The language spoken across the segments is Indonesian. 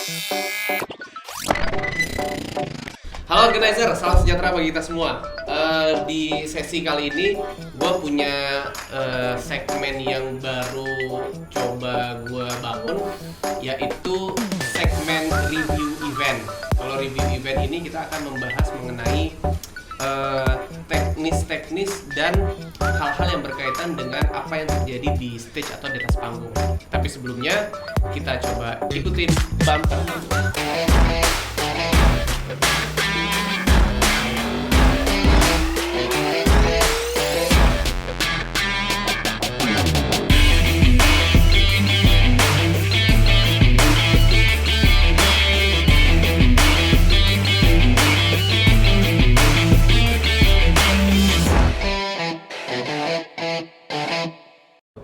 Halo organizer, salam sejahtera bagi kita semua. Di sesi kali ini gue punya segmen yang baru coba gue bangun, yaitu segmen review event. Kalau review event ini kita akan membahas mengenai teknis-teknis dan hal-hal yang berkaitan dengan apa yang terjadi di stage atau di atas panggung. Tapi sebelumnya kita coba ikutin bumper.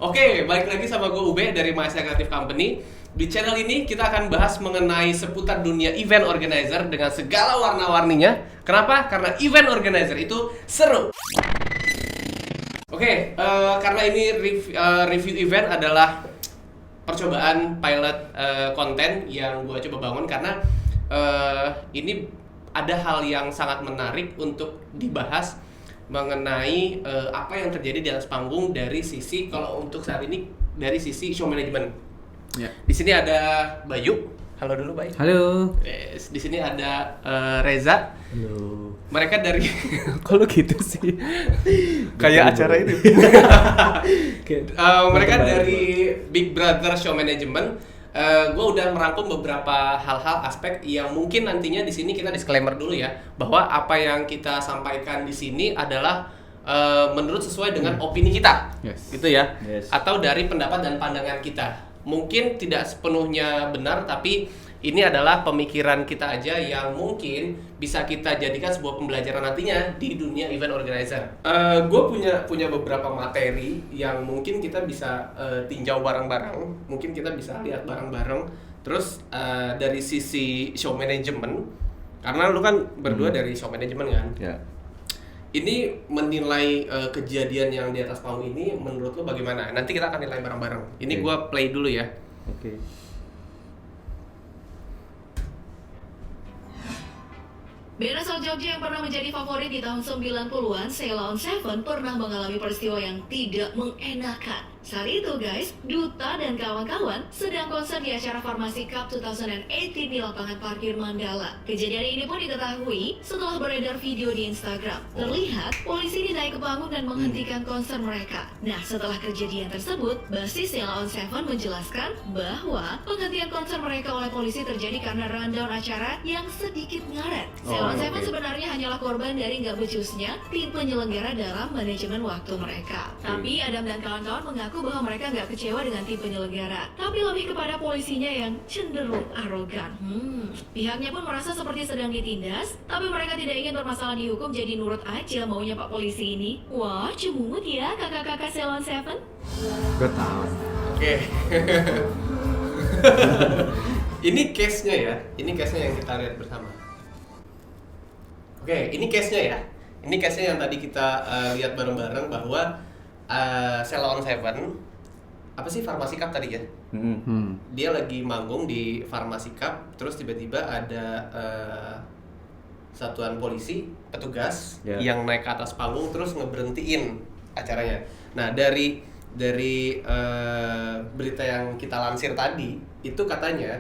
Oke, balik lagi sama gue Ube dari Mahasiswa Creative Company. Di channel ini kita akan bahas mengenai seputar dunia event organizer dengan segala warna-warninya. Kenapa? Karena event organizer itu seru. Oke, karena ini review event adalah percobaan pilot konten yang gue coba bangun karena ini ada hal yang sangat menarik untuk dibahas mengenai apa yang terjadi di atas panggung dari sisi, kalau untuk saat ini dari sisi show management. Ya. Di sini ada Bayu. Halo dulu, Bayu. Halo. Di sini ada Reza. Halo. Mereka dari kalau gitu sih. Kayak acara itu. Mereka dari Big Brother Show Management. Gue udah merangkum beberapa hal-hal aspek yang mungkin nantinya di sini kita disclaimer dulu ya, bahwa apa yang kita sampaikan di sini adalah menurut sesuai dengan opini kita, gitu ya, atau dari pendapat dan pandangan kita. Mungkin tidak sepenuhnya benar, tapi ini adalah pemikiran kita aja yang mungkin bisa kita jadikan sebuah pembelajaran nantinya di dunia event organizer. Gue punya beberapa materi yang mungkin kita bisa tinjau bareng-bareng, mungkin kita bisa lihat bareng-bareng. Terus dari sisi show management, karena lu kan berdua dari show management kan? Ya. Ini menilai kejadian yang di atas panggung ini menurut lu bagaimana? Nanti kita akan nilai bareng-bareng. Ini gue play dulu ya. Oke. Band asal Jogja yang pernah menjadi favorit di tahun 90-an, Sheila on 7 pernah mengalami peristiwa yang tidak mengenakan. Saat itu guys, Duta dan kawan-kawan sedang konser di acara Farmasi Cup 2018 di lapangan parkir Mandala. Kejadian ini pun diketahui setelah beredar video di Instagram. Terlihat polisi dinaik ke panggung dan menghentikan konser mereka. Nah, setelah kejadian tersebut, bassis Sheila on 7 menjelaskan bahwa penghentian konser mereka oleh polisi terjadi karena rundown acara yang sedikit ngaret. Sheila on 7 sebenarnya hanyalah korban dari nggak becusnya tim penyelenggara dalam manajemen waktu mereka. Tapi Adam dan kawan-kawan mengaku bahwa mereka nggak kecewa dengan tim penyelenggara, tapi lebih kepada polisinya yang cenderung arogan. Pihaknya pun merasa seperti sedang ditindas, tapi mereka tidak ingin bermasalah dihukum, jadi nurut aja maunya Pak Polisi ini. Wah, cemumut ya kakak-kakak Sheila on 7. Gue tahu. Oke. Ini case-nya ya. Ini case-nya yang kita lihat bersama. Oke, ini case-nya ya. Ini case-nya yang tadi kita lihat bareng-bareng bahwa Sheila on 7, apa sih Farmasi Cup tadi ya? Dia lagi manggung di Farmasi Cup, terus tiba-tiba ada satuan polisi, petugas yang naik ke atas panggung terus ngeberhentiin acaranya. Nah, dari berita yang kita lansir tadi itu katanya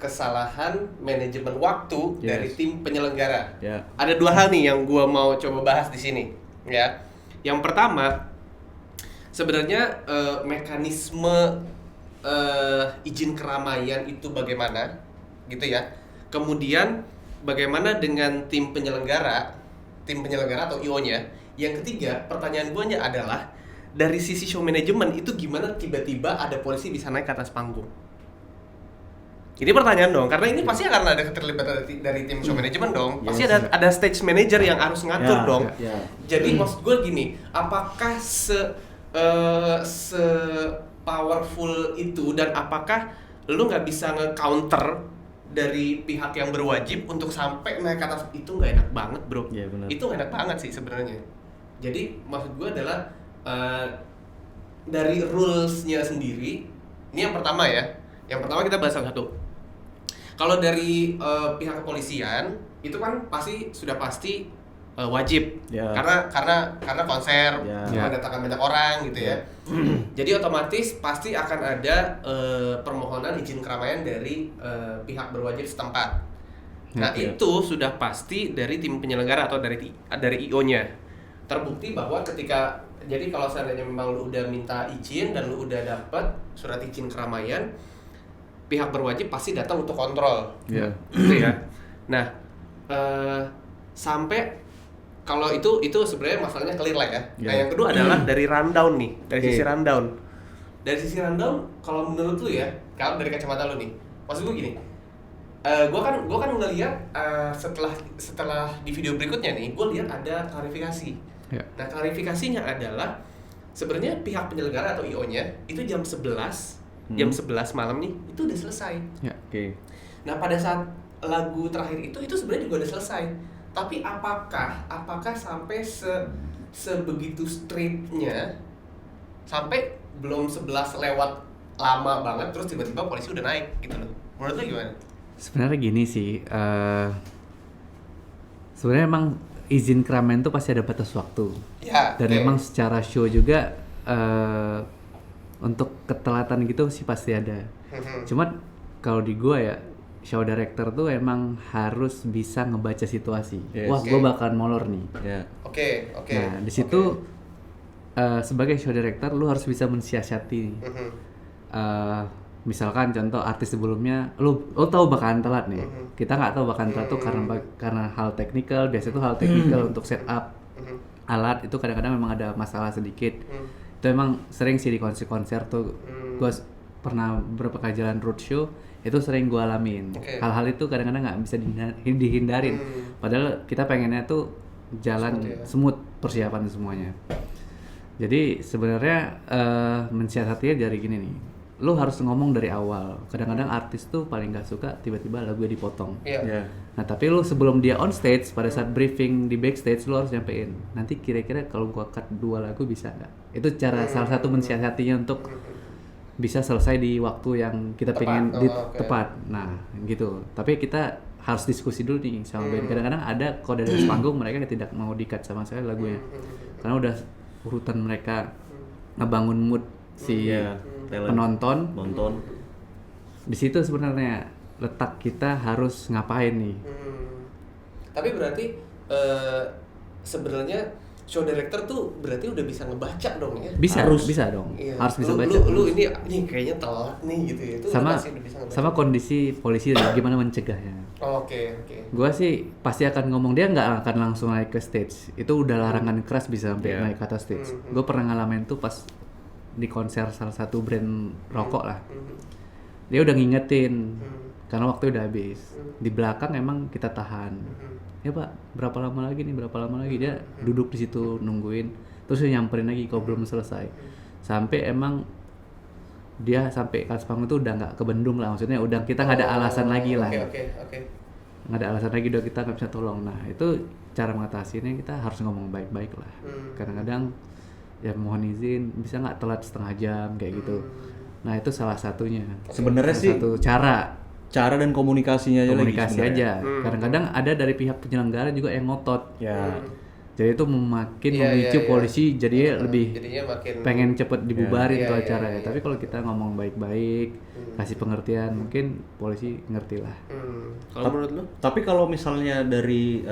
kesalahan manajemen waktu dari tim penyelenggara. Ada dua hal nih yang gua mau coba bahas di sini, ya. Yang pertama, sebenarnya mekanisme izin keramaian itu bagaimana, gitu ya. Kemudian bagaimana dengan tim penyelenggara atau IO-nya. Yang ketiga, pertanyaan gue adalah dari sisi show management itu gimana tiba-tiba ada polisi bisa naik ke atas panggung? Ini pertanyaan dong, karena ini pasti akan ada keterlibatan dari tim show management dong. Pasti ada stage manager yang harus ngatur dong. Jadi maksud gue gini, apakah se powerful itu, dan apakah lu nggak bisa nge-counter dari pihak yang berwajib untuk sampai naik ke atas? Itu nggak enak banget bro. Itu nggak enak banget sih sebenarnya. Jadi maksud gue adalah dari rules-nya sendiri. Ini yang pertama ya. Yang pertama kita bahas satu. Kalau dari pihak kepolisian itu kan sudah pasti wajib Ya. karena konser Ya. mendatangkan banyak orang gitu ya. Jadi otomatis pasti akan ada permohonan izin keramaian dari pihak berwajib setempat. Nah, Ya. itu sudah pasti dari tim penyelenggara atau dari IO-nya. Terbukti bahwa jadi kalau seandainya memang lu udah minta izin dan lu udah dapat surat izin keramaian, pihak berwajib pasti datang untuk kontrol. Ya. Gitu ya. Nah, sampai kalau itu sebenarnya masalahnya clear lah ya. Nah, yang kedua adalah dari rundown nih, dari sisi rundown. Dari sisi rundown, kalau menurut lu ya, kalau dari kacamata lu nih, maksud gue gini, gua kan ngeliat setelah di video berikutnya nih, gue lihat ada klarifikasi. Ya. Nah, klarifikasinya adalah sebenarnya pihak penyelenggara atau IO-nya itu jam 11 malam nih itu udah selesai. Ya. Oke. Nah, pada saat lagu terakhir itu sebenarnya juga udah selesai. Tapi apakah sampai sebegitu streetnya sampai belum 11 lewat lama banget terus tiba-tiba polisi udah naik gitu loh. Menurut lu gimana? Sebenarnya gini sih, sebenarnya emang izin keramaian tuh pasti ada batas waktu. Ya. Dan oke. emang secara show juga untuk ketelatan gitu sih pasti ada. Cuman kalau di gua ya, show director tuh emang harus bisa ngebaca situasi. Yes. Wah, Oke. gua bakalan molor nih. Ya. Oke. Nah, di situ sebagai show director lu harus bisa mensiasati. Misalkan contoh artis sebelumnya lu tahu bakalan telat nih. Kita nggak tahu bakalan telat tuh karena hal teknikal. Biasanya tuh hal teknikal untuk setup alat itu kadang-kadang memang ada masalah sedikit. Itu emang sering sih di konser-konser tuh. Gua pernah beberapa kali jalan roadshow itu sering gua alamin. Oke. Hal-hal itu kadang-kadang nggak bisa dihindarin. Padahal kita pengennya tuh jalan Smooth ya. smooth persiapan semuanya. Jadi sebenarnya mensiasatinya dari gini nih. Lu harus ngomong dari awal. Kadang-kadang artis tuh paling gak suka tiba-tiba lagunya dipotong. Iya. Ya. Nah, tapi lu sebelum dia on stage, pada saat briefing di backstage lu harus nyampein. Nanti kira-kira kalau gua cut 2 lagu bisa nggak? Itu cara salah satu mensiasatinya untuk bisa selesai di waktu yang kita Tepat. pengen Oke. tepat. Nah, gitu. Tapi kita harus diskusi dulu nih sama band. Kadang-kadang ada kalau dari panggung mereka tidak mau di-cut sama sekali lagunya. Karena udah urutan mereka ngebangun mood si Ya. Talent. penonton. Nonton. Di situ sebenarnya letak kita harus ngapain nih. Tapi berarti sebenarnya show director tuh berarti udah bisa ngebaca dong ya? Bisa Harus. dong. Iya. Harus bisa Lu- baca. Lu ini kayaknya telat nih gitu ya. Itu sama pasti udah bisa ngebaca. sama kondisi polisi gimana mencegahnya. Oke. Gua sih pasti akan ngomong, dia nggak akan langsung naik ke stage. Itu udah larangan keras bisa sampai Yeah. naik ke atas stage. Gue pernah ngalamin tuh pas di konser salah satu brand rokok lah. Dia udah ngingetin karena waktu udah habis. Di belakang emang kita tahan. Ya Pak, berapa lama lagi nih? Berapa lama lagi? Dia duduk di situ nungguin. Terus dia nyamperin lagi kalau belum selesai. Sampai emang dia sampai ke atas panggung tuh udah nggak kebendung lah. Maksudnya udah kita nggak ada alasan lagi lah. Oke. Nggak ada alasan lagi, udah kita nggak bisa tolong. Nah, itu cara mengatasinya kita harus ngomong baik-baik lah. Kadang-kadang ya mohon izin, bisa nggak telat setengah jam kayak gitu. Nah, itu salah satunya. Sebenarnya Salah sih satu cara cara dan komunikasinya aja lagi komunikasi sebenarnya. aja. Kadang-kadang ada dari pihak penyelenggara juga yang ngotot. Ya. Jadi itu makin Iya, memicu iya. polisi jadinya lebih Jadinya makin pengen cepet dibubarin Iya, tuh iya, acaranya. iya. Tapi kalau kita ngomong baik-baik, kasih pengertian, mungkin polisi ngerti lah. Kalau menurut lu? Tapi kalau misalnya dari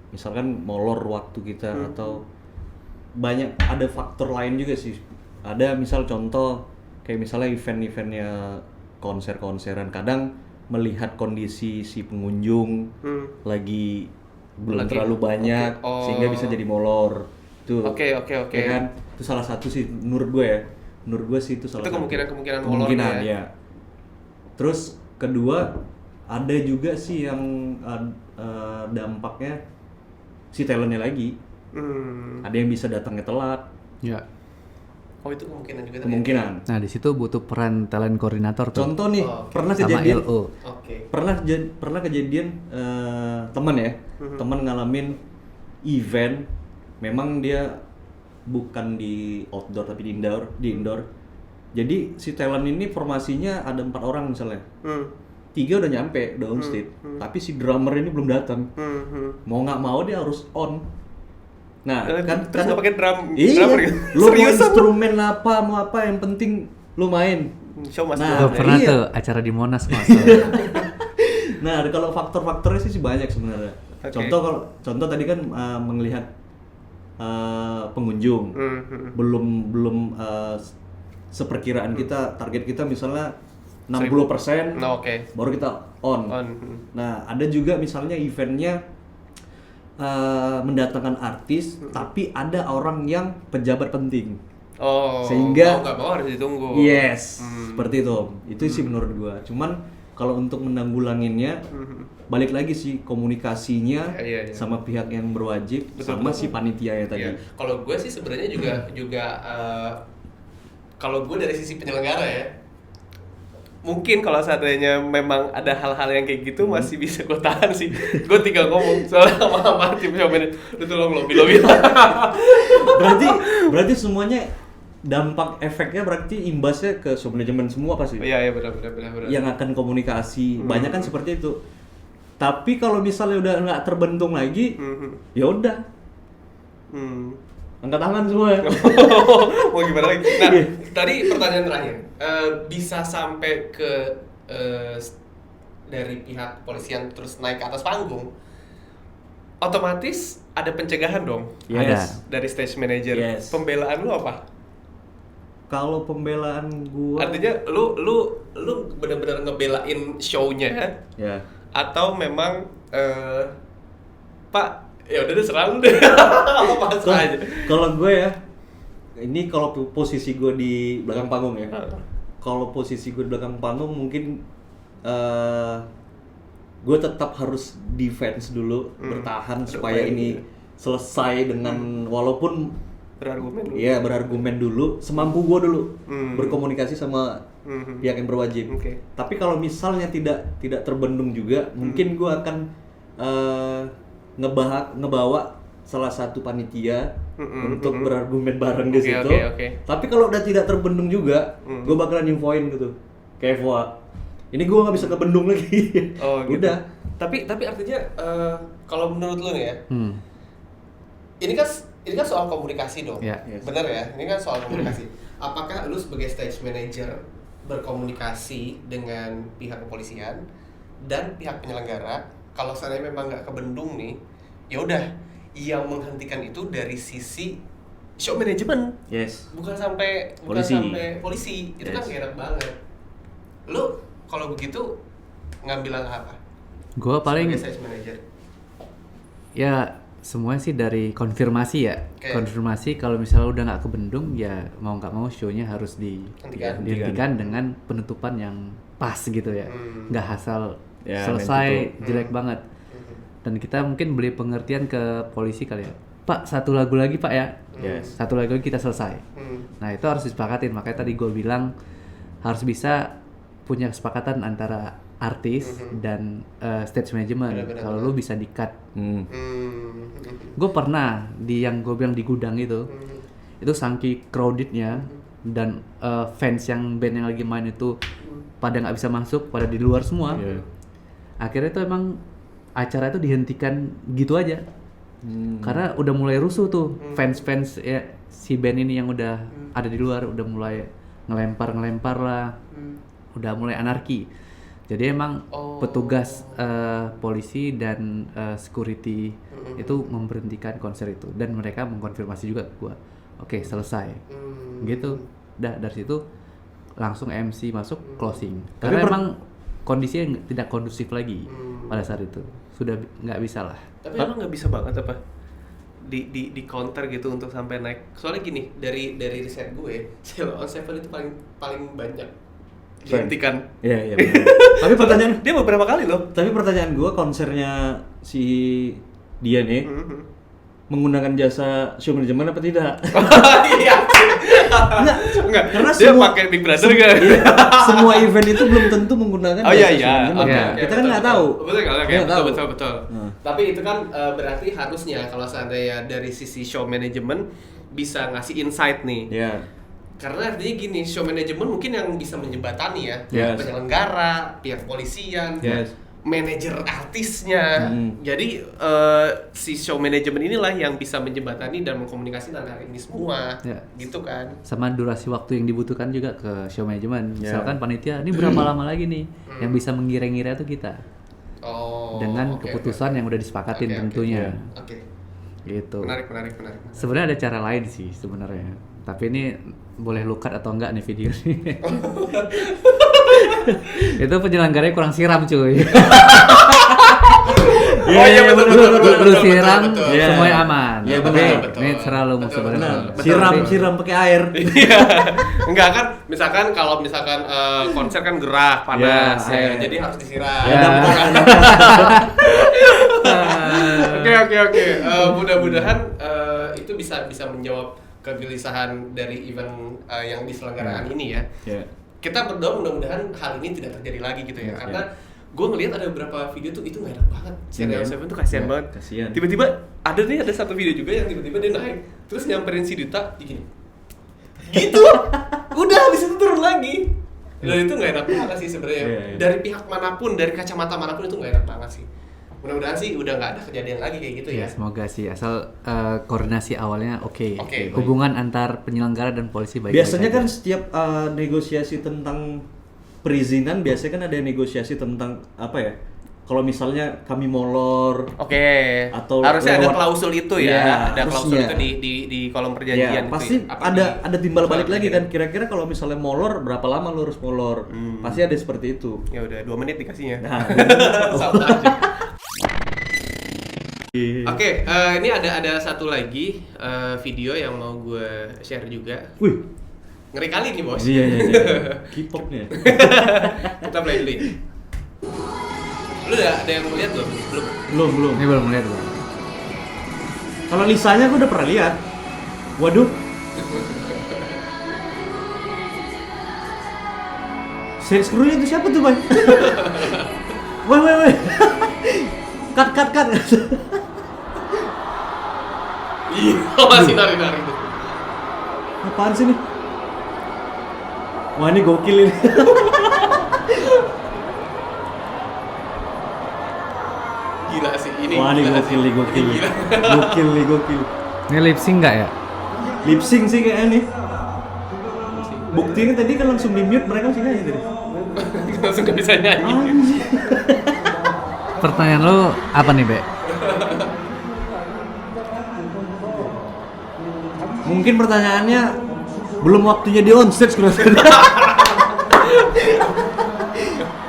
misalkan molor waktu kita atau banyak ada faktor lain juga sih. Ada misal contoh kayak misalnya event-eventnya konser-konseran, kadang melihat kondisi si pengunjung lagi belum Lagi- terlalu banyak oke. Oh. sehingga bisa jadi molor. Itu Oke. ya kan? Itu salah satu sih menurut gue ya. Menurut gue sih itu salah Itu satu. kemungkinan molornya ya? ya. Terus kedua ada juga sih yang dampaknya si talentnya lagi. Ada yang bisa datangnya telat, Ya. Oh, itu kemungkinan juga tadi. kemungkinan. Nah, di situ butuh peran talent koordinator tuh. Contoh nih, Oh, oke. pernah Sama kejadian LO. Oke. pernah kejadian teman ya, teman ngalamin event, memang dia bukan di outdoor tapi di indoor. Jadi si talent ini formasinya ada 4 orang misalnya. 3 udah nyampe, udah on stage. Tapi si drummer ini belum datang. Mau nggak mau dia harus on. Nah, terus nggak pakai iya, drummer gitu. lu mau Seriusan? instrumen apa, mau apa, yang penting lu main. Show mas Nah, Gua pernah iya. tuh acara di Monas Mas. Nah, kalau faktor-faktornya sih banyak sebenarnya. Oke. Contoh tadi kan melihat pengunjung. Belum seperkiraan kita, target kita misalnya 60%, Nah, oke. baru kita on. Nah, ada juga misalnya eventnya mendatangkan artis, tapi ada orang yang pejabat penting. Oh, Sehingga- mau nggak mau harus ditunggu. Yes, seperti itu. Itu sih menurut gua. Cuman kalau untuk menanggulanginnya, balik lagi sih komunikasinya Iya. sama pihak yang berwajib, Betul, sama betul. si panitia ya tadi. Iya. Kalau gue sih sebenarnya juga kalau gue dari sisi penyelenggara ya, mungkin kalau seandainya memang ada hal-hal yang kayak gitu masih bisa gue tahan sih. Gue tinggal ngomong soalnya sama tim showman, lu tolong lobby. Berarti semuanya dampak efeknya berarti imbasnya ke show manajemen semua pasti. Iya benar. Yang akan komunikasi, banyak kan seperti itu. Tapi kalau misalnya udah nggak terbentuk lagi, ya udah angkat tangan semua ya. Mau gimana lagi? Nah, Iya. tadi pertanyaan terakhir, bisa sampai ke dari pihak kepolisian terus naik ke atas panggung, otomatis ada pencegahan dong Yes. dari stage manager. Yes. Pembelaan lu apa? Kalau pembelaan gua, Artinya lu benar-benar ngebelain show-nya ya. atau memang Pak, ya udah deh serang deh. Apa aja. Kalau gue ya, ini kalau posisi gue di belakang panggung ya. Kalau posisi gue di belakang panggung mungkin gue tetap harus defense dulu, bertahan supaya ini selesai dengan walaupun Berargumen. ya berargumen dulu, semampu gue dulu berkomunikasi sama pihak yang berwajib. Oke. Tapi kalau misalnya tidak terbendung juga, mungkin gue akan ngebawa salah satu panitia untuk berargumen bareng di Oke, situ. oke. Tapi kalau udah tidak terbendung juga, gue bakalan infoin gitu. Kayak Evoa. Ini gue nggak bisa kebendung lagi. Oh, gitu. Udah. Tapi artinya kalau menurut lu nih ya, ini kan soal komunikasi dong. Ya. Yes. Bener ya? Ini kan soal komunikasi. Apakah lu sebagai stage manager berkomunikasi dengan pihak kepolisian dan pihak penyelenggara, kalau seandainya memang nggak kebendung nih, ya udah yang menghentikan itu dari sisi show manajemen, Yes. bukan sampai polisi. Itu kan Yes. gak enak banget. Lu kalau begitu ngambil langkah apa? Gua paling Sebagai stage manager. ya semuanya sih dari konfirmasi ya. Oke. Konfirmasi kalau misalnya udah nggak kebendung ya mau nggak mau show-nya harus Hentikan. dihentikan dengan penutupan yang pas gitu ya. Nggak asal Ya, selesai main jelek banget. Dan kita mungkin beri pengertian ke polisi kali ya. Pak, satu lagu lagi Pak ya. Yes. Satu lagu lagi kita selesai. Nah itu harus disepakatin. Makanya tadi gue bilang harus bisa punya kesepakatan antara artis dan stage management. Benar-benar. Kalau lu bisa di-cut. Hmm. Gue pernah di yang gue bilang di gudang itu saking crowdednya dan fans yang band yang lagi main itu pada nggak bisa masuk, pada di luar semua. Yeah. Akhirnya itu emang acara itu dihentikan gitu aja. Karena udah mulai rusuh tuh fans ya si band ini yang udah ada di luar udah mulai ngelempar lah, udah mulai anarki. Jadi emang petugas polisi dan security itu memberhentikan konser itu dan mereka mengkonfirmasi juga ke gua, oke selesai, gitu. Dari situ langsung MC masuk closing. Tapi Karena emang kondisinya tidak kondusif lagi pada saat itu, sudah nggak bisa lah. Tapi emang nggak bisa banget apa di counter gitu untuk sampai naik. Soalnya gini, dari riset gue, Sheila on Seven itu paling banyak dihentikan. Iya. Tapi pertanyaan Dia beberapa kali loh. Tapi pertanyaan gue, konsernya si dia nih menggunakan jasa show manajemen apa tidak? Iya. Enggak. Karena Dia pakai Big Brother kan? Iya, semua event itu belum tentu menggunakan Oh jasa iya show iya. manajemen. Oke. Kita kan nggak tahu. Betul. Tapi itu kan berarti harusnya kalau seandainya dari sisi show management bisa ngasih insight nih. Ya. Karena artinya gini, show management mungkin yang bisa menjembatani ya, Yes. penyelenggara, pihak polisian, Yes. manajer artisnya. Jadi si show management inilah yang bisa menjembatani dan mengkomunikasikan antara ini semua, Ya. gitu kan? Sama durasi waktu yang dibutuhkan juga ke show management. Ya. Misalkan panitia, ini berapa lama lagi nih? Yang bisa mengira-ngira itu kita. Oh. Dengan oke, keputusan yang udah disepakatin Oke, oke, tentunya. Oke. Gitu. Menarik. Sebenarnya ada cara lain sih sebenarnya. Tapi ini boleh lukat atau enggak nih video ini. Itu penyelenggaranya kurang siram cuy. Oh iya betul. Lu siram betul. Iya. semuanya aman. Iya, Tapi betul. ini serah lu Betul, sebenarnya. betul. Siram pakai air. Iya. Enggak kan, misalkan konser kan gerah, panas Ya, ya, ya. jadi harus disiram. Ya. Oke. Mudah-mudahan itu bisa menjawab kegelisahan dari event yang diselenggarakan ini ya. Ya. Kita berdoa mudah-mudahan hal ini tidak terjadi lagi gitu ya. Ya. Karena gue ngelihat ada beberapa video tuh itu nggak enak banget. Serial Iya. Seven tuh kasihan Ya, banget. kasihan. Tiba-tiba ada satu video juga yang tiba-tiba dia naik, terus nyamperin si Duta gini. Gitu. Udah habis itu turun lagi. Dan itu nggak enak banget sih sebenarnya. Iya, iya. Dari pihak manapun, dari kacamata manapun itu nggak enak banget sih. Mudah-mudahan sih udah nggak ada kejadian lagi kayak gitu Ya, ya. semoga sih asal koordinasi awalnya oke. Oke. Hubungan antar penyelenggara dan polisi baik. Biasanya kan setiap negosiasi tentang perizinan biasanya kan ada negosiasi tentang apa ya? Kalau misalnya kami molor, Oke. Atau harusnya ada lewat- klausul itu ya. Iya, Ada klausul harusnya. itu di kolom perjanjian ya itu pasti ya. Apa ada timbal balik kolom lagi kan. perjanjian. Kira-kira kalau misalnya molor berapa lama lu harus molor? Pasti ada seperti itu. Ya udah 2 menit dikasihnya. Nah, Sama aja. Oke, ini ada satu lagi video yang mau gue share juga. wih, Ngeri kali nih bos. iya. K-pop nih. Kita play dulu. Lu ada yang lihat belum? Belum. Ini belum lihat Bang. Kalau Lisanya gue udah pernah lihat. Waduh. Serius kru itu siapa tuh, Bang? Woi. Cut. Iya, masih nari-nari. Apaan sih nih? Wah, ini gokil ini. Gila sih ini. Wah, ini gila gokil sih. nih, gokil. Gila. Gokil. Ini lip sync nggak ya? Lip sync sih kayaknya nih. Buktinya tadi kan langsung di-mute, mereka masih nyanyi tadi. Langsung gak bisa nyanyi. Anjir. Pertanyaan lu apa nih, Be? Mungkin pertanyaannya belum waktunya di onstage kurasa.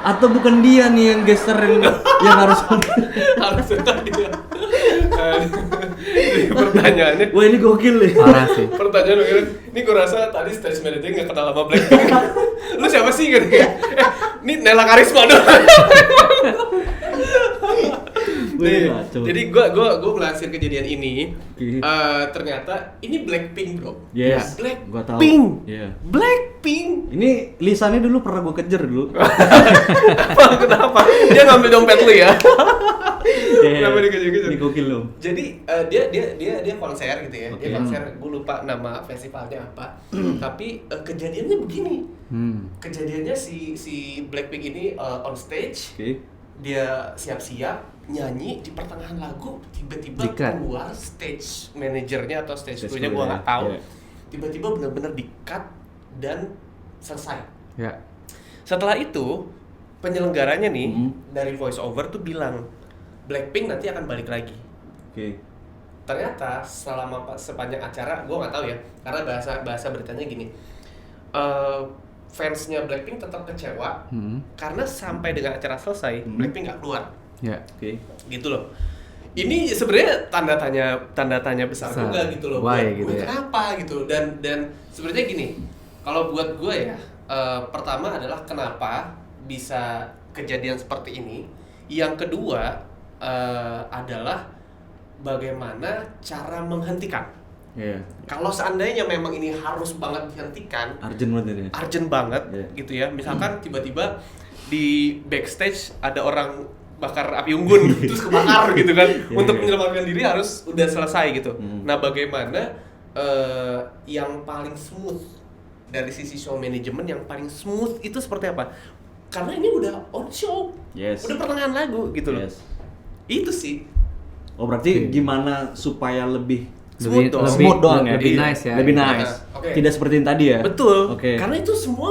Atau bukan dia nih yang gesture yang harus Harus tadi. Pertanyaannya. Wah, ini gokil nih. Parah sih. Pertanyaan gue, ini gue rasa tadi stage manager nggak kenal sama Blackpink. Lu siapa sih gitu ya? Ini Nela Karisma dong. Wih, ngaco. Jadi gue melansir kejadian ini, Oke. ternyata ini Blackpink bro. Yes, Blackpink. gua tahu. Iya. Blackpink. Ini lisannya dulu pernah gue kejar dulu. Kenapa? Dia ngambil dompet lu ya? Iya. Kenapa dikejar-kejar? Ini gokil loh. Jadi dia konser gitu ya. Dia Oke. konser, gue lupa nama festivalnya apa. Tapi kejadiannya begini. Kejadiannya si Blackpink ini on stage. Oke. Dia siap-siap nyanyi di pertengahan lagu, tiba-tiba Di-cut. keluar stage manajernya atau stage Stage crew-nya gue crew-nya, nggak tahu. iya. Tiba-tiba benar-benar di-cut dan selesai. Ya. Setelah itu penyelenggaranya nih Mhm. dari voice over tuh bilang Blackpink nanti akan balik lagi. Oke. Ternyata sepanjang acara gue nggak tahu ya, karena bahasa beritanya gini. Fansnya Blackpink tetap kecewa karena sampai dengan acara selesai Blackpink nggak keluar. Ya. Oke. Gitu loh. Ini sebenarnya tanda tanya besar Besar. juga gitu loh. Why buat gitu gue, ya? kenapa gitu. Dan sebenarnya gini, kalau buat gue ya, pertama adalah kenapa bisa kejadian seperti ini. Yang kedua adalah bagaimana cara menghentikan. Iya. Kalau seandainya memang ini harus banget dihentikan, Urgent banget ini. urgent banget Iya. gitu ya. Misalkan tiba-tiba di backstage ada orang bakar api unggun terus kebakar gitu kan. Untuk menyelamatkan diri harus udah selesai gitu. Nah, bagaimana yang paling smooth dari sisi show manajemen yang paling smooth itu seperti apa? Karena ini udah on show, Yes. udah pertengahan lagu gitu loh. Yes. Itu sih. Oh berarti gimana supaya lebih Smooth dong. smooth doang ya? lebih Iya. nice ya. Lebih gitu. nice. Oke. Tidak seperti yang tadi ya? Betul. Oke. Karena itu semua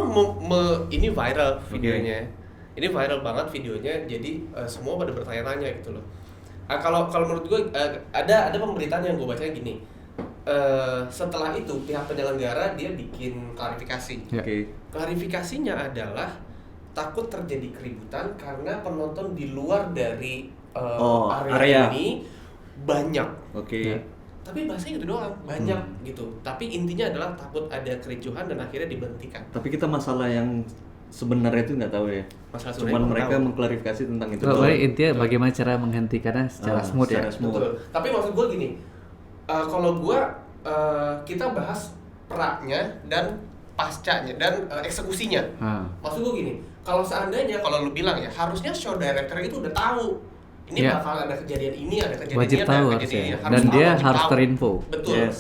ini viral videonya. Ini viral banget videonya. Jadi semua pada bertanya-tanya gitu loh. Kalau menurut gue ada pemberitaan yang gue bacanya gini. Setelah itu pihak penyelenggara dia bikin klarifikasi. Ya. Oke. Klarifikasinya adalah takut terjadi keributan karena penonton di luar dari area area. ini banyak. Oke. Ya. Tapi bahasanya gitu doang, banyak gitu. Tapi intinya adalah takut ada kericuhan dan akhirnya diberhentikan. Tapi kita masalah yang sebenarnya itu nggak tahu ya. Masalah Cuman sebenarnya mereka tahu. mengklarifikasi tentang itu. Kalau doang. intinya bagaimana cara menghentikannya secara smooth ya. secara smooth. Betul. Tapi maksud gue gini, kalau gue kita bahas praknya dan pascanya dan eksekusinya. Maksud gue gini, kalau seandainya kalau lu bilang ya harusnya show director itu udah tahu ini Ya. bakal ada kejadian ini, ada kejadian Wajib ini, tahu ada harusnya. kejadian ini. Dan dia wajib harus tahu. terinfo. Betul. Yes.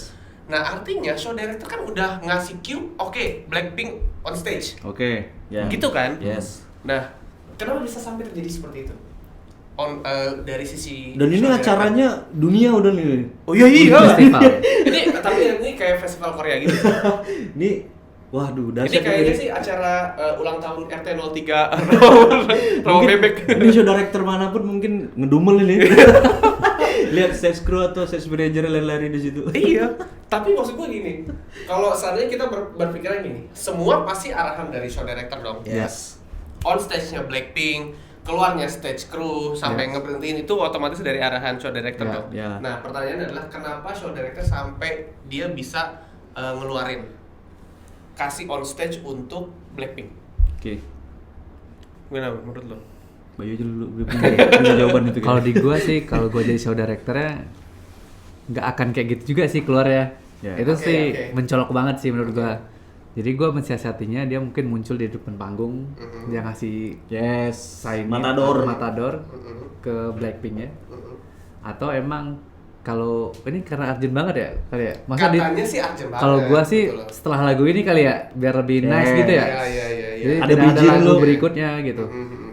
Nah artinya show director kan udah ngasih cue, oke, Blackpink on stage, Oke. Ya. gitu kan? Yes. Nah, kenapa bisa sampai terjadi seperti itu? Dari sisi Dan ini show director. acaranya dunia udah nih. Oh iya iya. Festival. ini kayak festival Korea gitu. Ini waduh Ini dahsyat kayaknya ini. sih acara ulang tahun RT03 Rawa Mungkin Bebek. Ini show director manapun mungkin ngedumel ini. Lihat stage crew atau stage manager lari-lari di situ. Iya, tapi maksud gue gini, kalau seandainya kita berpikiran gini, semua pasti arahan dari show director dong. Yes. On stage-nya Blackpink, keluarnya stage crew sampai ngeberhentiin itu otomatis dari arahan show director Ya, dong. ya. Nah, pertanyaannya adalah kenapa show director sampai dia bisa ngeluarin kasih on stage untuk Blackpink? Oke. Gimana menurut lo? Bayu aja dulu gue punya jawaban itu. Kalau di gua sih, kalau gua jadi show directornya nggak akan kayak gitu juga sih keluar ya. Ya. Itu Oke, sih oke. mencolok banget sih menurut gua. Jadi gua mensiasatinya dia mungkin muncul di depan panggung, dia ngasih Yes. sign Matador. ke Blackpink ya. Atau emang kalau ini karena urgent banget ya kali ya. Masa di Katanya sih urgent banget. kalau gua sih gitu loh. setelah lagu ini kali ya biar lebih nice gitu ya. Iya. Jadi Ada tidak ada bridging lagu lu. berikutnya gitu. Mhm.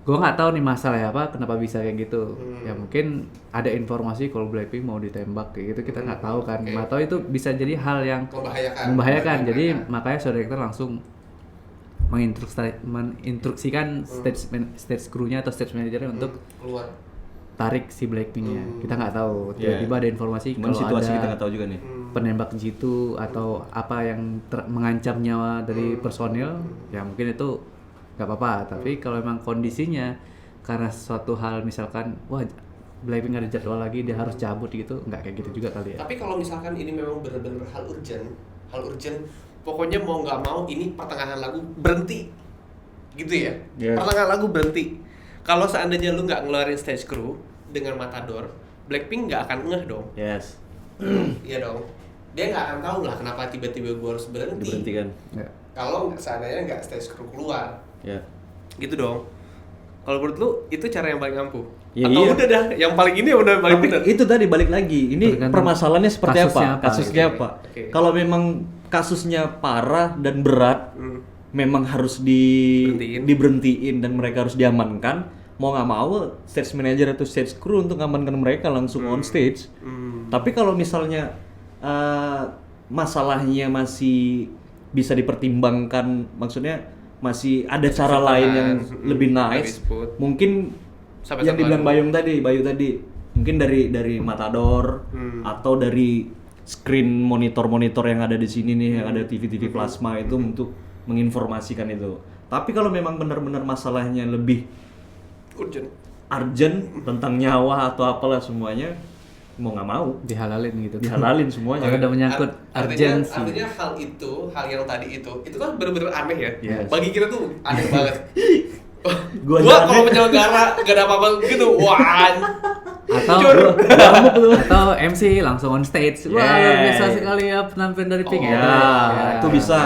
Gue nggak tahu nih masalahnya apa, kenapa bisa kayak gitu. Ya mungkin ada informasi kalau Blackpink mau ditembak kayak gitu, kita nggak tahu kan. Oke. Nggak tahu itu bisa jadi hal yang Membahayakan. Jadi makanya show director langsung menginstruksikan stage crew-nya atau stage manajernya untuk keluar. tarik si Blackpink-nya. Kita nggak tahu. Yeah. Tiba-tiba ada informasi Cuman kalau situasi ada kita nggak tahu juga nih. penembak jitu atau apa yang mengancam nyawa dari personil, ya mungkin itu nggak apa-apa. Tapi kalau emang kondisinya karena suatu hal misalkan, wah Blackpink ada jadwal lagi dia harus cabut gitu, nggak kayak gitu juga kali ya. Tapi kalau misalkan ini memang benar-benar hal urgent, pokoknya mau nggak mau ini pertengahan lagu berhenti, gitu ya. Yes. Pertengahan lagu berhenti. Kalau seandainya lu nggak ngeluarin stage crew dengan Matador, Blackpink nggak akan ngeh dong. Yes. Iya dong. Dia nggak akan tahu lah kenapa tiba-tiba gua harus berhenti. Diberhentikan. Ya. Kalau seandainya nggak stage crew keluar, Ya. gitu dong. Kalau menurut lu itu cara yang paling ampuh? Ya, Atau iya. udah dah, yang paling ini udah paling Tapi benar? itu tadi balik lagi. Ini Tergantung permasalahannya seperti kasusnya apa? apa, Kasusnya gitu. apa? Oke. Kalau memang kasusnya parah dan berat, memang harus diberhentiin dan mereka harus diamankan. Mau nggak mau stage manager atau stage crew untuk ngamankan mereka langsung on stage. Tapi kalau misalnya masalahnya masih bisa dipertimbangkan, maksudnya masih ada cara lain yang lebih nice, lebih smooth. mungkin Sampai yang satu dibilang lagu. Bayu tadi mungkin dari Matador atau dari screen monitor yang ada di sini nih, yang ada TV plasma itu untuk menginformasikan itu. Tapi kalau memang benar-benar masalahnya lebih urgent tentang nyawa atau apalah semuanya, mau nggak mau Dihalalin gitu. dihalalin semuanya. Kalau udah menyangkut urgency. Artinya hal yang tadi itu kan benar-benar aneh ya. Yes. Bagi kita tuh aneh banget. Gua Gua aja kalau aneh. penyelenggara gak ada apa-apa gitu, wah. Atau Jujur. atau MC langsung on stage. Wah, Yeah. luar biasa sekali ya penampilan dari Pink Oh, ya. Ya, itu bisa.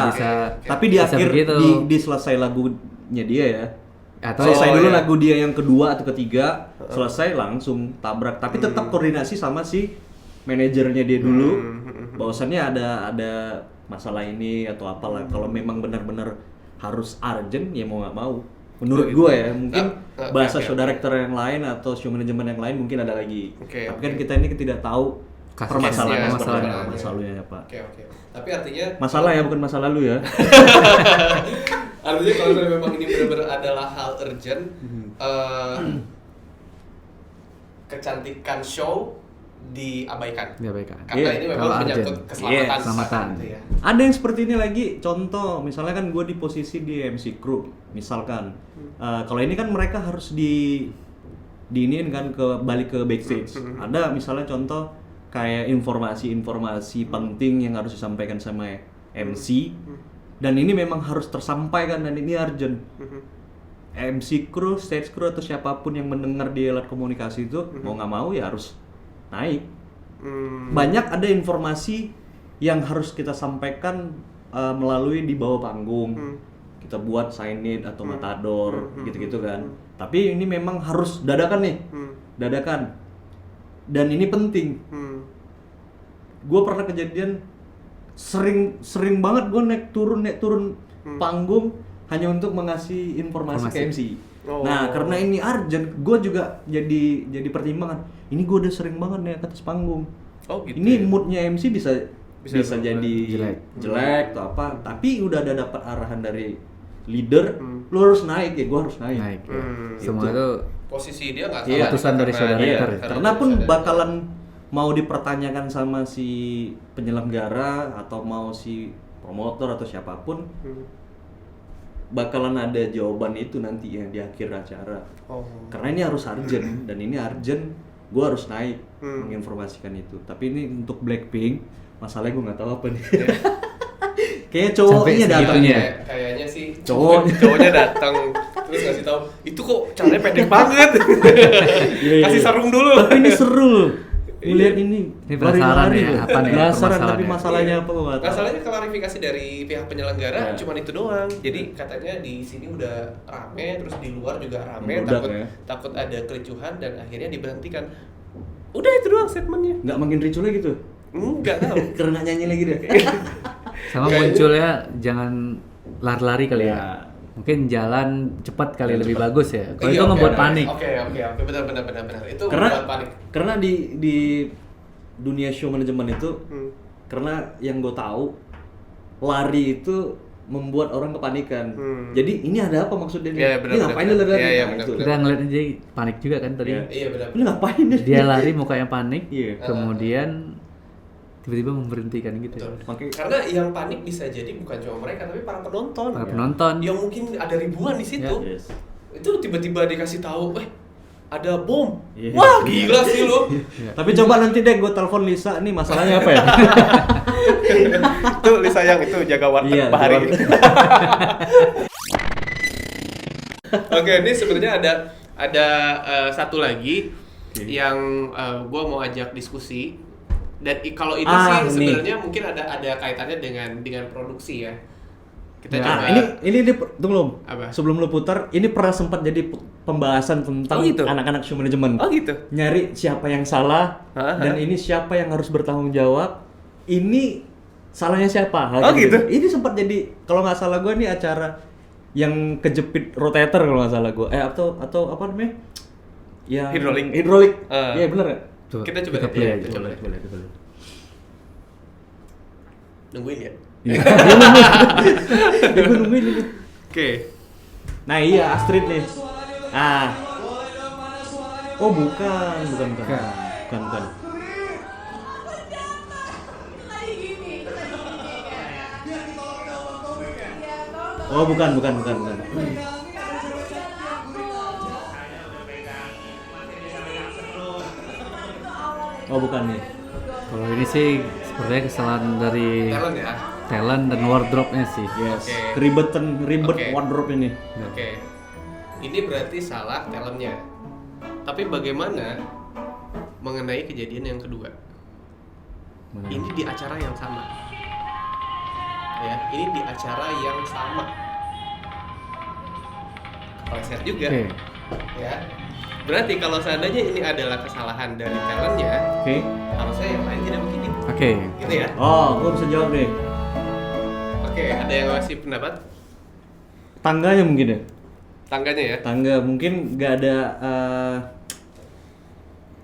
Tapi di bisa akhir begitu. di selesai lagunya dia ya. Atau Selesai dulu iya. lagu dia yang kedua atau ketiga, selesai langsung tabrak. Tapi tetap koordinasi sama si manajernya dia dulu. Bahwasannya ada masalah ini atau apalah. Kalau memang benar-benar harus urgent ya mau nggak mau. Menurut gue ya, mungkin bahasa show director yang lain atau show management yang lain mungkin ada lagi. Tapi kan kita ini tidak tahu permasalahannya seperti apa, masalahnya apa. Tapi artinya masalah ya, bukan masa lalu ya. Artinya kalau memang ini benar-benar adalah hal urgent, kecantikan show diabaikan. Karena ini memang menyangkut keselamatan. Gitu ya. Ada yang seperti ini lagi, contoh misalnya kan gue di posisi di MC crew, misalkan. Kalau ini kan mereka harus diinin kan balik ke backstage. Ada misalnya contoh kayak informasi penting yang harus disampaikan sama MC, dan ini memang harus tersampaikan dan ini urgent. MC crew, stage crew atau siapapun yang mendengar di alat komunikasi itu mau nggak mau ya harus naik. Banyak ada informasi yang harus kita sampaikan melalui di bawah panggung. Kita buat sign it atau matador gitu-gitu kan. Tapi ini memang harus dadakan nih, dadakan. Dan ini penting. Gue pernah kejadian sering banget gue naik turun panggung hanya untuk mengasih informasi ke MC. Nah, karena ini urgent, gue juga jadi pertimbangan. Ini gue udah sering banget naik ke atas panggung. Gitu ini ya? moodnya MC bisa jadi jelek atau apa. Tapi udah ada dapat arahan dari leader, lu harus naik ya, gue harus naik. Semua itu posisi dia nggak salah. Keputusan dari saudara director. Karena pun bakalan mau dipertanyakan sama si penyelenggara atau mau si promotor atau siapapun, bakalan ada jawaban itu nanti ya di akhir acara. Karena ini harus urgent dan ini urgent, gue harus naik menginformasikan itu. Tapi ini untuk Blackpink, masalahnya gue nggak tahu apa nih. Kayaknya cowoknya datang ya. Kayaknya sih cowoknya datang terus ngasih tahu itu kok caranya pendek banget. Kasih sarung dulu. Tapi ini seru loh. Melihat ini penasaran ya, apa nih penasaran tapi masalahnya apa gue masalahnya klarifikasi dari pihak penyelenggara cuman itu doang. Jadi katanya di sini udah rame, terus di luar juga rame, takut ada kericuhan dan akhirnya diberhentikan. Udah itu doang statementnya. Nggak makin ricu lagi tuh? Nggak tahu. Karena nyanyi lagi deh. Sama munculnya jangan lari-lari kali ya. Mungkin jalan cepat kali lebih bagus ya. Kalau itu ngebuat panik. Oke, benar. Itu membuat panik. Karena di dunia show manajemen itu, karena yang gue tahu lari itu membuat orang kepanikan. Jadi ini ada apa maksudnya? Ini ngapain dia lari? Kita ngeliat aja panik juga kan tadi. Iya benar. Ini ngapain dia lari mukanya panik, kemudian tiba-tiba memberhentikan gitu. Karena yang panik bisa jadi bukan cuma mereka tapi para penonton. Penonton. Yang mungkin ada ribuan di situ. Itu tiba-tiba dikasih tahu, ada bom. Wah, gila sih lu. Tapi coba nanti deh gue telepon Lisa, nih masalahnya apa ya? Itu Lisa yang itu jaga warteg Pak Hari. Oke, ini sebenarnya ada satu lagi yang gue mau ajak diskusi. Dan kalau itu sih sebenarnya mungkin ada kaitannya dengan produksi ya. Kita coba. Ini tunggu Apa? Sebelum lu putar, ini pernah sempat jadi pembahasan tentang anak-anak show manajemen. Gitu. Nyari siapa yang salah dan ini siapa yang harus bertanggung jawab. Ini salahnya siapa? Gitu. Ini sempat jadi, kalau nggak salah gue nih acara yang kejepit rotator kalau nggak salah gue. Atau apa namanya? Ya, hidrolik. Iya bener ya? Kita coba play. Nungguin ya? Gue nungguin ini. Oke. Nah iya, Astrid nih. Oh bukan. Oh bukan. Oh bukan nih. Kalau ini sih sepertinya kesalahan dari talent dan wardrobe-nya sih. Yes. Ribet wardrobe ini. Oke. Ini berarti salah talentnya. Tapi bagaimana mengenai kejadian yang kedua? Ini di acara yang sama. Ya, ini di acara yang sama. Kepleset juga. Ya. Berarti kalau seandainya ini adalah kesalahan dari talentnya, harusnya yang lain tidak begini. Oke. Gitu ya? Oh, gue bisa jawab nih. Oke, ada yang masih pendapat? Tangganya mungkin ya. Tangganya ya? Tangga mungkin nggak ada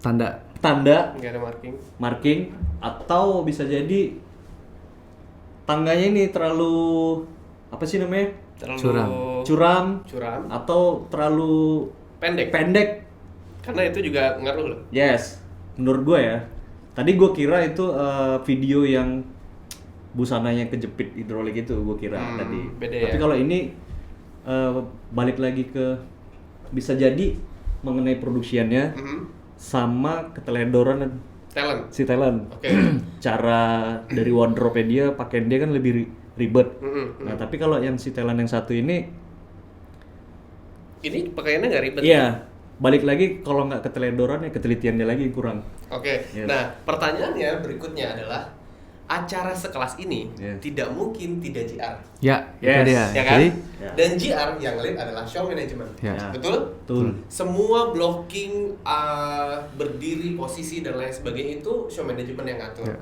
Tanda. tanda Nggak ada marking. marking, atau bisa jadi tangganya ini terlalu apa sih namanya, Terlalu curam curam, atau terlalu pendek. Karena itu juga ngaruh loh. Yes, menurut gue ya. Tadi gue kira itu video yang busananya kejepit hidrolik itu, gue kira tadi. Beda Tapi ya? kalau ini balik lagi ke bisa jadi mengenai produksiannya sama keteledoran Talent. si talent. Oke. Cara dari wardrobe dia, pakaian dia kan lebih ribet. Nah, tapi kalau yang si talent yang satu ini, Ini pakaiannya nggak ribet. iya, balik lagi kalau nggak keteledoran ya ketelitiannya lagi kurang. Oke. Yes. Nah, pertanyaannya berikutnya adalah acara sekelas ini Yes. tidak mungkin tidak JR. Ya, itu Yes. dia. Ya kan? Jadi, Ya. Dan JR yang lead adalah show management. Ya. Betul? Betul. Semua blocking, berdiri, posisi dan lain sebagainya itu show management yang ngatur. Ya.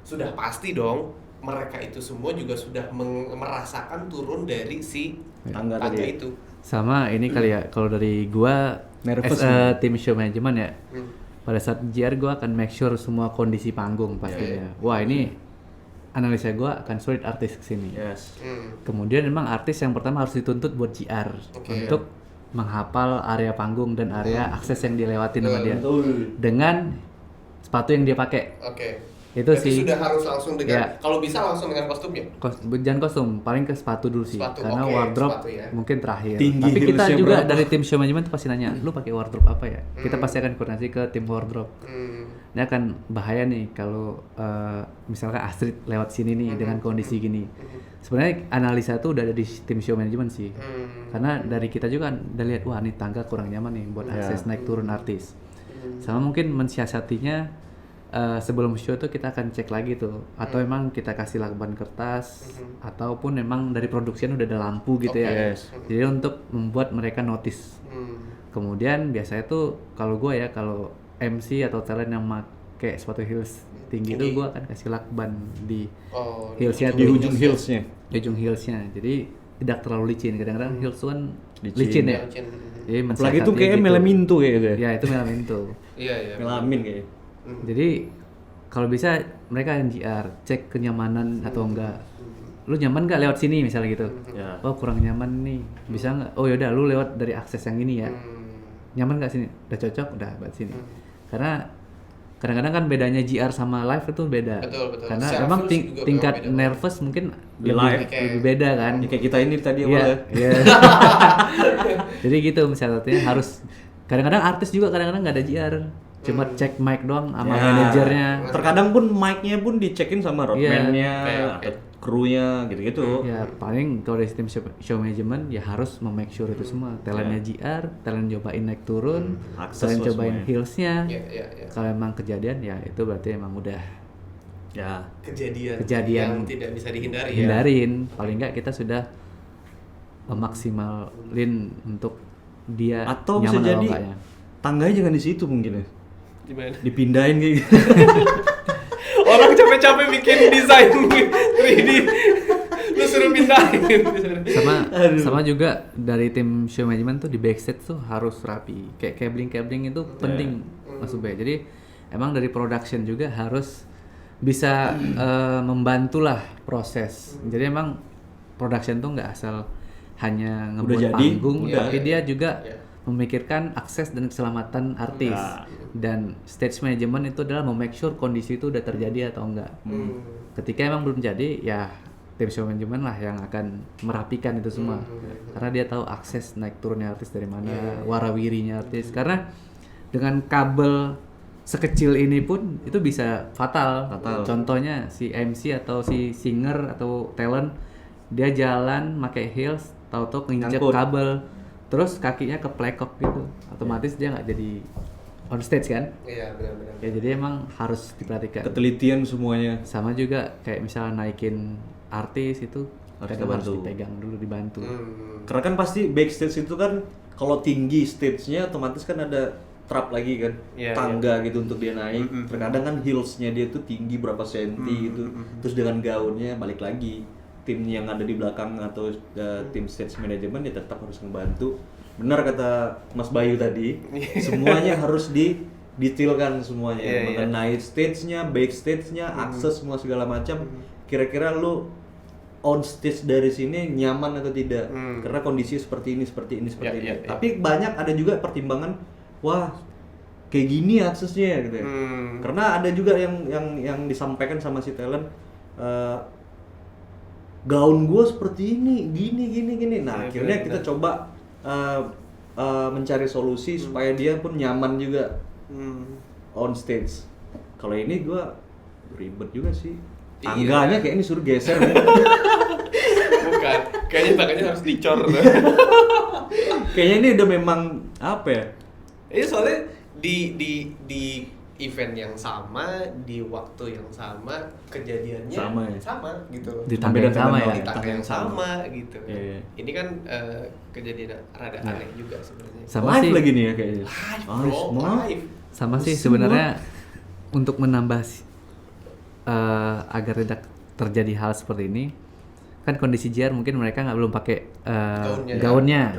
Sudah pasti dong mereka itu semua juga sudah merasakan turun dari si Tangga tangga tadi. itu. sama ini kali ya, kalau dari gua Nervous as a nih. tim show management ya, Hmm. pada saat GR gua akan make sure semua kondisi panggung pastinya. Wah, ini analisa gua akan sulit artis kesini. Yes. Kemudian memang artis yang pertama harus dituntut buat GR Oke. untuk menghafal area panggung dan area akses yang dilewatin sama dia Betul. dengan sepatu yang dia pakai. Oke. Itu Berarti sih. sudah harus langsung dengan Ya. kalau bisa langsung dengan kostumnya. Jangan kostum, paling ke sepatu dulu sih. Sepatu, Karena oke, wardrobe sepatu ya. mungkin terakhir. Tinggi Tapi kita heelsnya juga berapa? dari tim show management tuh pasti nanya, lu pakai wardrobe apa ya? Kita pasti akan koordinasi ke tim wardrobe. Ini akan bahaya nih kalau misalkan Astrid lewat sini nih dengan kondisi gini. Sebenarnya analisa tuh udah ada di tim show management sih. Karena dari kita juga kan udah lihat, wah nih tangga kurang nyaman nih buat akses naik turun artis. Sama mungkin mensiasatinya sebelum show tuh kita akan cek lagi tuh, atau emang kita kasih lakban kertas, ataupun emang dari produksian udah ada lampu gitu ya. Yes. Jadi untuk membuat mereka notice. Kemudian biasanya tuh kalau gue ya, kalau MC atau talent yang pakai sepatu heels tinggi tuh gue akan kasih lakban di Oh, heelsnya Di tuh. ujung heelsnya. Di ujung heelsnya. Jadi tidak terlalu licin. Kadang-kadang heels tuh kan Licin. licin ya. Licin. Jadi Apalagi tuh mensiasati kayaknya gitu. melamin tuh kayaknya. Ya itu melamin tuh. Iya, iya. Melamin kayaknya. Jadi kalau bisa mereka yang GR cek kenyamanan atau enggak. Lu nyaman nggak lewat sini misalnya gitu. Ya. Oh kurang nyaman nih. Bisa nggak? Oh yaudah lu lewat dari akses yang ini ya. Nyaman nggak sini? Udah cocok, udah buat sini. Karena kadang-kadang kan bedanya GR sama live itu beda. Betul, betul. Karena Secara memang feels juga tingkat memang beda. nervous mungkin Di lebih, live. lebih beda kan. Ya, kayak kita ini tadi Iya, awalnya. iya. Jadi gitu misalnya harus kadang-kadang artis juga kadang-kadang nggak ada GR. Cuma cek mic doang sama Ya. manajernya. Terkadang pun mic-nya pun dicekin sama roadman-nya, Oke. atau krunya gitu-gitu. Ya paling kalau dari tim show management ya harus memake sure itu semua. Talentnya GR, talent cobain naik turun, Akses talent lah cobain semuanya. heelsnya. Iya, iya, iya. Kalau emang kejadian ya itu berarti emang udah Ya. Kejadian yang Kejadian. tidak bisa dihindari ya. hindarin. Paling nggak kita sudah memaksimalin untuk dia Atau bisa nyaman atau jadi enggaknya. tangganya jangan di situ mungkin ya. Gimana? Dipindahin kayak gitu. Orang capek-capek bikin desain 3D. Lu suruh pindahin. Sama juga dari tim show management tuh di backstage tuh harus rapi. Kayak cabling itu penting Mas Ube. Jadi emang dari production juga harus bisa membantulah proses. Jadi emang production tuh nggak asal hanya ngebuat jadi, panggung, udah. tapi dia juga Iya. memikirkan akses dan keselamatan artis. Nah. Dan stage management itu adalah memake sure kondisi itu udah terjadi atau enggak. Ketika emang belum jadi, ya tim show management lah yang akan merapikan itu semua. Karena dia tahu akses naik turunnya artis dari mana, warawirinya artis. Karena dengan kabel sekecil ini pun itu bisa fatal. Contohnya si MC atau si singer atau talent dia jalan pakai heels, tahu-tahu keinjak Nyangkut. kabel, terus kakinya keplekok gitu, otomatis dia nggak jadi on stage kan? Iya, benar-benar. Ya jadi emang harus diperhatikan. Ketelitian semuanya. Sama juga kayak misalnya naikin artis itu Harus kadang harus dibantu. dipegang dulu, dibantu. Karena kan pasti backstage itu kan kalau tinggi stage-nya otomatis kan ada trap lagi kan, Iya, tangga gitu untuk dia naik. Terkadang kan heels-nya dia tuh tinggi berapa senti gitu, terus dengan gaunnya balik lagi tim yang ada di belakang atau tim stage management ya tetap harus membantu. Benar kata Mas Bayu tadi, semuanya harus didetailkan semuanya mengenai stage-nya, backstage-nya, akses semua segala macam. Kira-kira lu on stage dari sini nyaman atau tidak? Karena kondisi seperti ini. Tapi banyak ada juga pertimbangan, wah kayak gini aksesnya gitu ya. Karena ada juga yang disampaikan sama si talent, gaun gue seperti ini, gini. Nah akhirnya kita coba mencari solusi supaya dia pun nyaman juga on stage. Kalau ini gue ribet juga sih. Tangganya kayak ini suruh geser. Bukan, kayaknya tangannya harus dicor. Kayaknya ini udah memang apa ya? Ini soalnya di event yang sama, di waktu yang sama, kejadiannya sama gitu. Di tangga yang sama ya. Di tangga yang sama gitu. Iya. Ini kan kejadian rada aneh juga sebenarnya. Sama live sih. lagi nih ya kayaknya. Live, bro, live. Sama sih sebenarnya untuk menambah agar tidak terjadi hal seperti ini, kan kondisi JR mungkin mereka belum pakai gaunnya.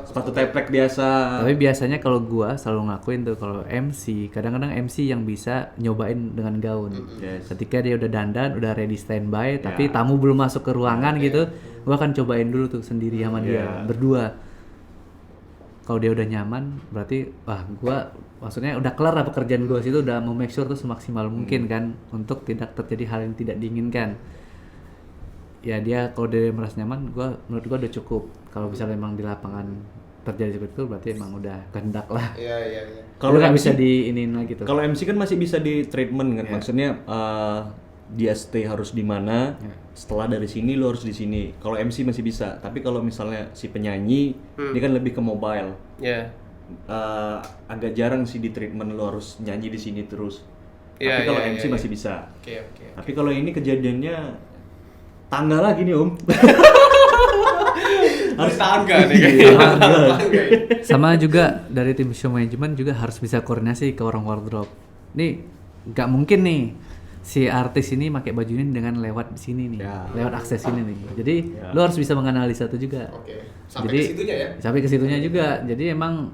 Sepatu teplek biasa. Tapi biasanya kalau gua selalu ngakuin tuh kalau MC, kadang-kadang MC yang bisa nyobain dengan gaun. Yes. Ketika dia udah dandan, udah ready standby, tapi tamu belum masuk ke ruangan gitu, gua akan cobain dulu tuh sendiri sama dia berdua. Kalau dia udah nyaman, berarti gua maksudnya udah kelar lah pekerjaan gua situ, udah mau make sure tuh semaksimal mungkin kan untuk tidak terjadi hal yang tidak diinginkan. Ya dia kalau dia merasa nyaman, menurut gua udah cukup. Kalau misalnya memang di lapangan terjadi seperti itu, berarti emang udah kehendak lah. Iya. Kalau nggak bisa diinin lagi tuh. Kalau MC kan masih bisa di treatment kan, maksudnya dia stay harus di mana, setelah dari sini lo harus di sini. Kalau MC masih bisa, tapi kalau misalnya si penyanyi, ini kan lebih ke mobile. Iya. Agak jarang sih di treatment lo harus nyanyi di sini terus. Iya, Tapi kalau iya, MC iya. masih bisa. Oke. Tapi kalau ini kejadiannya tangga lagi nih Om. Harus tangga nih kayaknya. Sama juga dari tim show management juga harus bisa koordinasi ke orang wardrobe. Nih nggak mungkin nih si artis ini pakai baju ini dengan lewat di sini nih, lewat akses ini nih. Jadi lo harus bisa menganalisa itu juga. Oke. Sampai Jadi ke situnya ya. sampai ke situnya juga. Jadi emang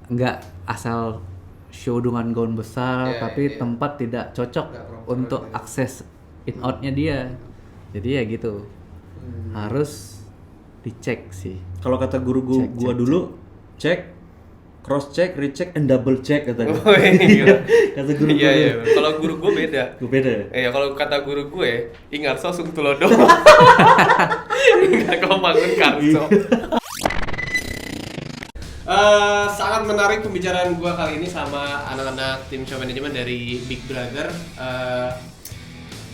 nggak asal show dengan gaun besar, tapi tempat tidak cocok Nggak proper untuk gitu. akses in out-nya dia. Jadi ya gitu. Harus dicek sih. Kalau kata guru gua dulu, cek, cross check, recheck, and double check kata gua. Oh, iya. Kata guru gua. Iya. Kalau guru gue beda. Gua beda ya? Ya kalau kata guru gue, ingat sosum tulodo. Ingat kau bangun karso. Sangat menarik pembicaraan gue kali ini sama anak-anak tim show management dari Big Brother.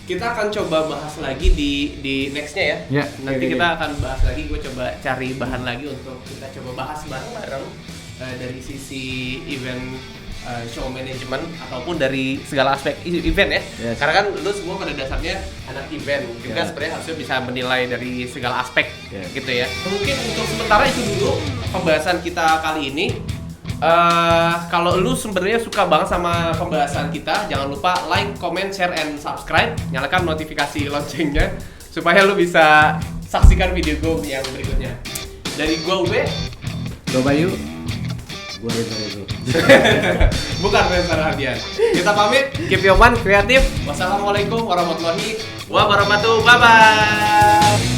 Kita akan coba bahas lagi di nextnya ya. Ya. Nanti kita akan bahas lagi. Gue coba cari bahan lagi untuk kita coba bahas bareng-bareng dari sisi event show management ataupun dari segala aspek event ya. Yes. Karena kan lu semua pada dasarnya anak event juga sebenarnya harusnya bisa menilai dari segala aspek gitu ya. Mungkin untuk sementara itu dulu pembahasan kita kali ini. Kalau lu sebenarnya suka banget sama pembahasan kita, jangan lupa like, comment, share, and subscribe. Nyalakan notifikasi loncengnya supaya lu bisa saksikan video gue yang berikutnya. Dari gue Ube, Go Bayu. Gua Reza. bukan Reza Radian. Kita pamit, keep your mind kreatif. Wassalamualaikum warahmatullahi wabarakatuh. Bye bye.